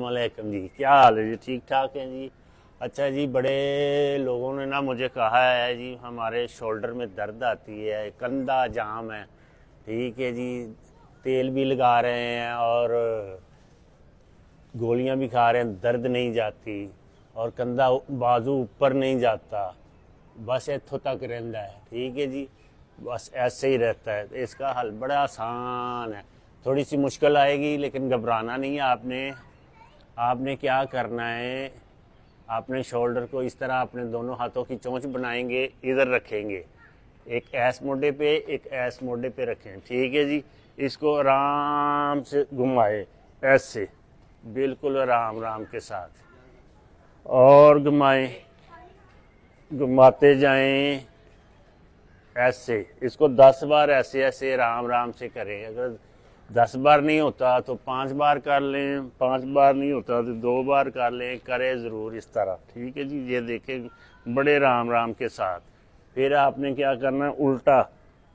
अस्सलामुअलैकुम जी, क्या हाल है जी? ठीक ठाक है जी। अच्छा जी, बड़े लोगों ने ना मुझे कहा है जी हमारे शोल्डर में दर्द आती है, कंधा जाम है। ठीक है जी, तेल भी लगा रहे हैं और गोलियां भी खा रहे हैं, दर्द नहीं जाती और कंधा बाजू ऊपर नहीं जाता, बस इत्थों तक रहता है। ठीक है जी, बस ऐसे ही रहता है। तो इसका हल बड़ा आसान है। थोड़ी सी मुश्किल आएगी लेकिन घबराना नहीं है आपने। आपने क्या करना है, आपने शोल्डर को इस तरह अपने दोनों हाथों की चोंच बनाएंगे, इधर रखेंगे, एक ऐस मोढे पे एक ऐस मोढे पे रखें। ठीक है जी, इसको आराम से घुमाए, ऐसे बिल्कुल आराम आराम के साथ और घुमाएं, घुमाते जाएं ऐसे। इसको 10 बार ऐसे ऐसे आराम आराम से करें। अगर 10 बार नहीं होता तो 5 बार कर लें, 5 बार नहीं होता तो 2 बार कर लें, करें ज़रूर इस तरह। ठीक है जी, ये देखें बड़े आराम आराम के साथ। फिर आपने क्या करना है, उल्टा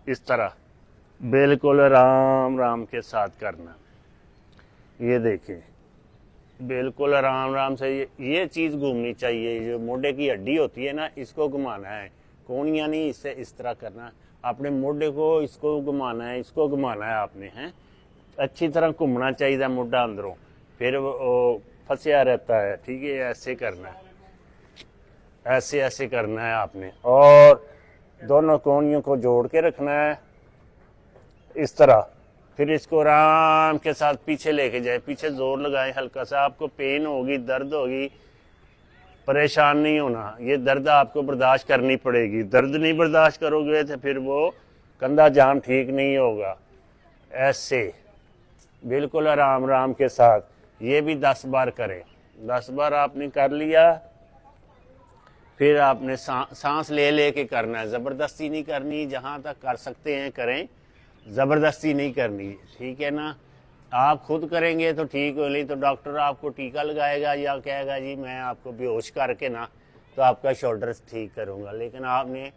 इस तरह बिल्कुल आराम आराम के साथ करना। ये देखें बिल्कुल आराम आराम से। ये चीज़ घूमनी चाहिए। जो मोढे की हड्डी होती है ना, इसको घुमाना है, कोनियाँ नहीं, इससे इस तरह करना। अपने मोढे को इसको घुमाना है, इसको घुमाना है आपने, हैं अच्छी तरह घूमना चाहिए मोढा अंदरों, फिर वो फंसा रहता है। ठीक है, ऐसे करना है, ऐसे ऐसे करना है आपने और दोनों कोनियों को जोड़ के रखना है इस तरह। फिर इसको आराम के साथ पीछे लेके जाए, पीछे जोर लगाए हल्का सा। आपको पेन होगी, दर्द होगी, परेशान नहीं होना। ये दर्द आपको बर्दाश्त करनी पड़ेगी। दर्द नहीं बर्दाश्त करोगे तो फिर वो कंधा जाम ठीक नहीं होगा। ऐसे बिल्कुल आराम आराम के साथ ये भी 10 बार करें। 10 बार आपने कर लिया, फिर आपने सांस ले ले के करना है, ज़बरदस्ती नहीं करनी। जहाँ तक कर सकते हैं करें, ज़बरदस्ती नहीं करनी। ठीक है ना, आप खुद करेंगे तो ठीक हो, नहीं तो डॉक्टर आपको टीका लगाएगा या कहेगा जी मैं आपको बेहोश करके ना तो आपका शोल्डर ठीक करूँगा। लेकिन आपने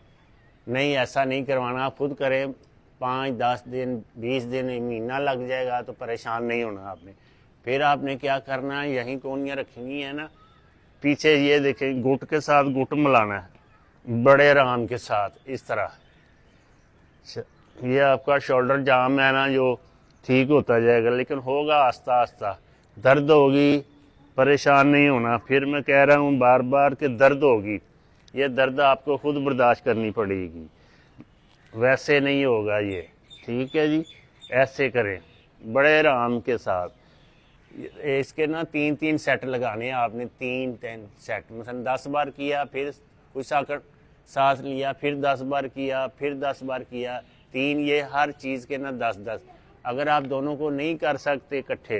नहीं, ऐसा नहीं करवाना। आप खुद करें, 5, 10 दिन, 20 दिन, महीना लग जाएगा तो परेशान नहीं होना आपने। फिर आपने क्या करना है, यहीं कोनियाँ रखनी है ना, पीछे ये देखें, गुट के साथ गुट मिलाना है बड़े आराम के साथ इस तरह। ये आपका शोल्डर जाम है ना, जो ठीक होता जाएगा, लेकिन होगा आस्ता आस्ता। दर्द होगी, परेशान नहीं होना। फिर मैं कह रहा हूँ बार बार कि दर्द होगी, ये दर्द आपको खुद बर्दाश्त करनी पड़ेगी, वैसे नहीं होगा ये। ठीक है जी, ऐसे करें बड़े आराम के साथ। इसके ना 3-3 सेट लगाने हैं आपने, 3-3 सेट। मतलब 10 बार किया, फिर कुछ आकर सांस लिया, फिर 10 बार किया, फिर 10 बार किया, 3। ये हर चीज़ के ना 10-10। अगर आप दोनों को नहीं कर सकते इकट्ठे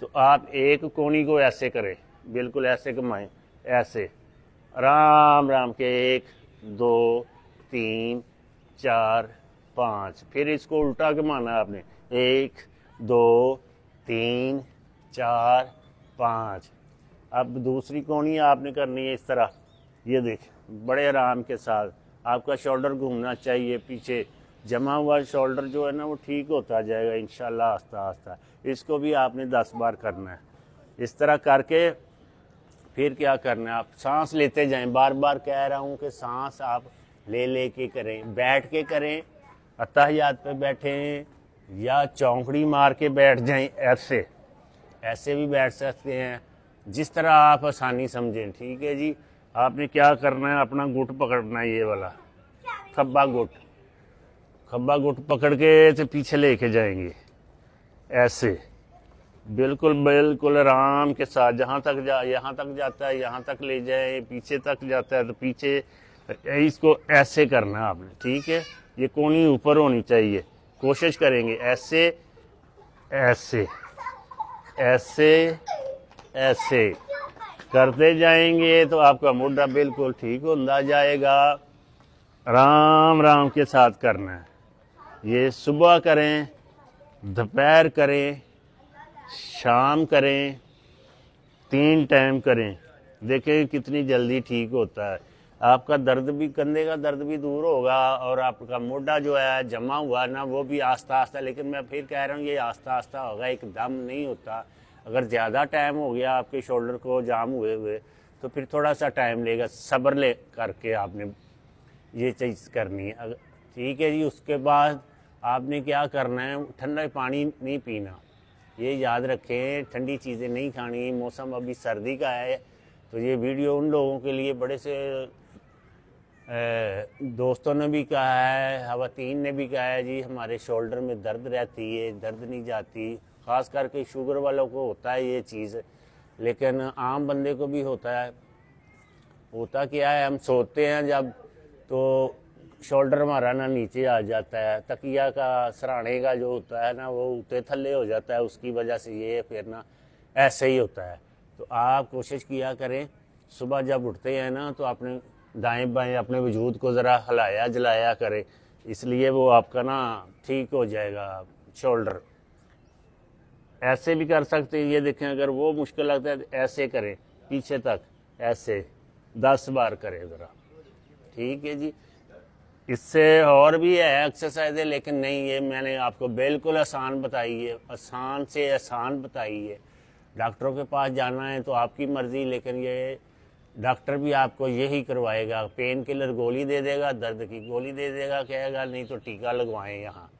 तो आप एक कोनी को ऐसे करें, बिल्कुल ऐसे घुमाएं, ऐसे आराम आराम के 1, 2, 3, 4, 5। फिर इसको उल्टा घुमाना है आपने, 1, 2, 3, 4, 5। अब दूसरी कोनी आपने करनी है इस तरह। ये देख बड़े आराम के साथ आपका शोल्डर घूमना चाहिए पीछे। जमा हुआ शोल्डर जो है ना वो ठीक होता जाएगा इंशाल्लाह आस्ता आस्ता। इसको भी आपने 10 बार करना है इस तरह करके। फिर क्या करना है, आप सांस लेते जाएं। बार बार कह रहा हूँ कि सांस आप ले ले के करें, बैठ के करें, अत्तहियात पे बैठें या चौंकड़ी मार के बैठ जाएं, ऐसे ऐसे भी बैठ सकते हैं, जिस तरह आप आसानी समझें। ठीक है जी, आपने क्या करना है, अपना गुट पकड़ना है, ये वाला खब्बा गुट, खब्बा गुट पकड़ के तो पीछे लेके जाएंगे ऐसे, बिल्कुल बिल्कुल आराम के साथ। जहाँ तक यहाँ तक जाता है यहाँ तक ले जाए, पीछे तक जाता है तो पीछे, इसको ऐसे करना है आपने। ठीक है, ये कोनी ऊपर होनी चाहिए। कोशिश करेंगे ऐसे ऐसे ऐसे ऐसे करते जाएंगे तो आपका मोढा बिल्कुल ठीक होता जाएगा। आराम आराम के साथ करना है। ये सुबह करें, दोपहर करें, शाम करें, 3 टाइम करें। देखें कितनी जल्दी ठीक होता है। आपका दर्द भी, कंधे का दर्द भी दूर होगा और आपका मोढा जो है जमा हुआ ना वो भी आस्ता आस्ता। लेकिन मैं फिर कह रहा हूँ ये आस्ता आस्ता होगा, एकदम नहीं होता। अगर ज़्यादा टाइम हो गया आपके शोल्डर को जाम हुए हुए तो फिर थोड़ा सा टाइम लेगा, सब्र ले करके आपने ये चीज़ करनी है। ठीक है जी। उसके बाद आपने क्या करना है, ठंडा पानी नहीं पीना, ये याद रखें, ठंडी चीज़ें नहीं खानी। मौसम अभी सर्दी का है, तो ये वीडियो उन लोगों के लिए, बड़े से दोस्तों ने भी कहा है, खवातीन ने भी कहा है जी हमारे शोल्डर में दर्द रहती है, दर्द नहीं जाती। ख़ास करके शुगर वालों को होता है ये चीज़, लेकिन आम बंदे को भी होता है। होता क्या है, हम सोते हैं जब तो शोल्डर हमारा ना नीचे आ जाता है, तकिया का सराहने का जो होता है ना वो ऊते थल्ले हो जाता है, उसकी वजह से ये फिर ना ऐसे ही होता है। तो आप कोशिश किया करें सुबह जब उठते हैं ना तो अपने दाएं बाएं अपने वजूद को ज़रा हिलाया जलाया करें, इसलिए वो आपका ना ठीक हो जाएगा शोल्डर। ऐसे भी कर सकते हैं, ये देखें, अगर वो मुश्किल लगता है तो ऐसे करें, पीछे तक ऐसे 10 बार करें ज़रा। ठीक है जी। इससे और भी है एक्सरसाइज है, लेकिन नहीं, ये मैंने आपको बिल्कुल आसान बताई है, आसान से आसान बताई है। डॉक्टरों के पास जाना है तो आपकी मर्ज़ी, लेकिन ये डॉक्टर भी आपको यही करवाएगा, पेन किलर गोली दे देगा, दर्द की गोली दे देगा, कहेगा नहीं तो टीका लगवाएं यहाँ।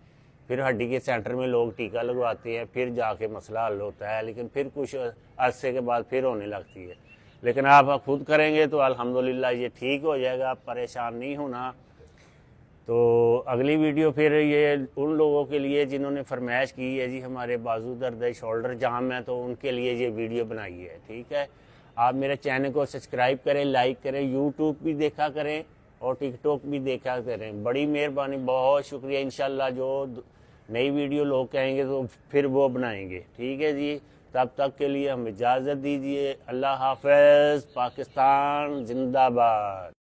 फिर हड्डी के सेंटर में लोग टीका लगवाते हैं, फिर जाके मसला हल होता है, लेकिन फिर कुछ अरसे के बाद फिर होने लगती है। लेकिन आप खुद करेंगे तो अल्हम्दुलिल्लाह ये ठीक हो जाएगा, आप परेशान नहीं होना। तो अगली वीडियो फिर ये उन लोगों के लिए जिन्होंने फरमाइश की है जी हमारे बाजू दर्द है, शोल्डर जाम है, तो उनके लिए ये वीडियो बनाई है। ठीक है। आप मेरे चैनल को सब्सक्राइब करें, लाइक करें, यूट्यूब भी देखा करें और टिकटॉक भी देखा करें। बड़ी मेहरबानी, बहुत शुक्रिया। इंशाल्लाह जो नई वीडियो लोग कहेंगे तो फिर वो बनाएंगे। ठीक है जी। तब तक के लिए हम इजाज़त दीजिए। अल्लाह हाफ़िज़। पाकिस्तान जिंदाबाद।